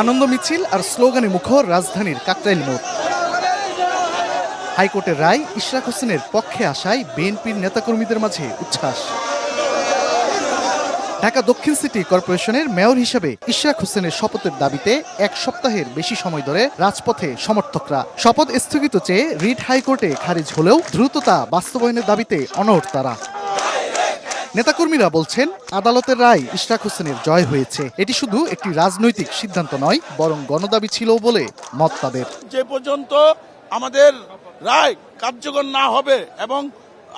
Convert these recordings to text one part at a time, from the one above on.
আনন্দ মিছিল আর স্লোগানে মুখর রাজধানীর কাকরাইল মোড়। হাইকোর্টের রায় ইশরাক হোসেনের পক্ষে আসায় বিএনপির নেতাকর্মীদের মাঝে উচ্ছ্বাস। ঢাকা দক্ষিণ সিটি কর্পোরেশনের মেয়র হিসেবে ইশরাক হোসেনের শপথের দাবিতে এক সপ্তাহের বেশি সময় ধরে রাজপথে সমর্থকরা। শপথ স্থগিত চেয়ে রিট হাইকোর্টে খারিজ হলেও দ্রুততা বাস্তবায়নের দাবিতে অনড় তারা। নেতাকর্মীরা বলছেন, আদালতের রায় ইশরাক হোসেনের জয় হয়েছে। এটি শুধু একটি রাজনৈতিক সিদ্ধান্ত নয়, বরং গণদাবি ছিল বলে মত তাদের। যে পর্যন্ত আমাদের রায় কার্যকর না হবে এবং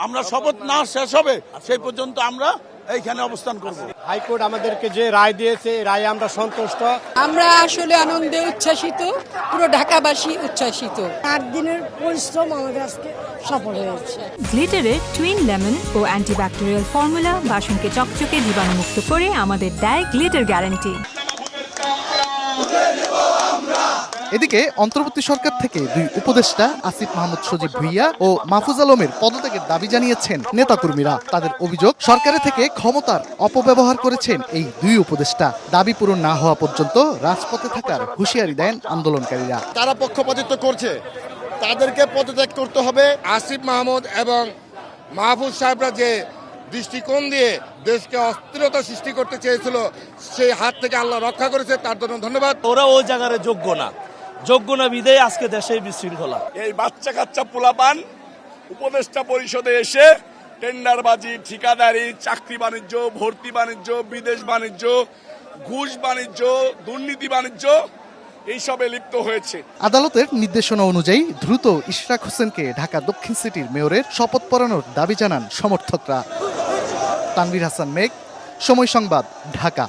আমরা শপথ না শেষ হবে সেই পর্যন্ত আমরা এইখানে অবস্থান করব। হাইকোর্ট আমাদেরকে যে রায় দিয়েছে, রায়ে আমরা সন্তুষ্ট। আমরা আসলে আনন্দে উচ্ছ্বাসিত, পুরো ঢাকাবাসী উচ্ছ্বাসিত। 8 দিনের পরিশ্রম আমাদের আজকে সফল হয়েছে। গ্লিটারের টুইন লেমন ও অ্যান্টিব্যাকটেরিয়াল ফর্মুলা বাসনকে চকচকে জীবাণুমুক্ত করে আমাদের দেয় গ্লিটার গ্যারান্টি। এদিকে অন্তর্বর্তী সরকার থেকে দুই উপদেষ্টা আসিফ মাহমুদ সজীব ভুইয়া ও মাহফুজ আলমের পদত্যাগের দাবি জানিয়েছেন নেতাকর্মীরা। তাদের অভিযোগ, সরকারের থেকে ক্ষমতার অপব্যবহার করেছেন এই দুই উপদেষ্টা। দাবি পূরণ না হওয়া পর্যন্ত রাজপথে থাকার হুঁশিয়ারি দেন আন্দোলনকারীরা। তারা পক্ষপাতিত্ব করছে, তাদেরকে পদত্যাগ করতে হবে। আসিফ মাহমুদ এবং মাহফুজ সাহেবরা যে দৃষ্টিকোণ দিয়ে দেশকে অস্থিরতা সৃষ্টি করতে চেয়েছিল, সেই হাত থেকে আল্লাহ রক্ষা করেছে, তার জন্য ধন্যবাদ। ওরা ওই জায়গায় যোগ্য না বিদেয় আজকে দেশে বিশৃঙ্খলা। এই বাচ্চা কাচ্চা পোলাপান উপদেষ্টা পরিষদে এসে টেন্ডারবাজি, ঠিকাদারি, চাকরি বাণিজ্য, ভর্তি বাণিজ্য, বিদেশ বাণিজ্য, ঘুষ বাণিজ্য, দুর্নীতি বাণিজ্য এইসবে লিপ্ত হয়েছে। আদালতের নির্দেশনা অনুযায়ী দ্রুত ইশরাক হোসেনকে ঢাকা দক্ষিণ সিটির মেয়রের শপথ পড়ানোর দাবি জানান সমর্থকরা। তানভীর হাসান মেঘ, সময় সংবাদ, ঢাকা।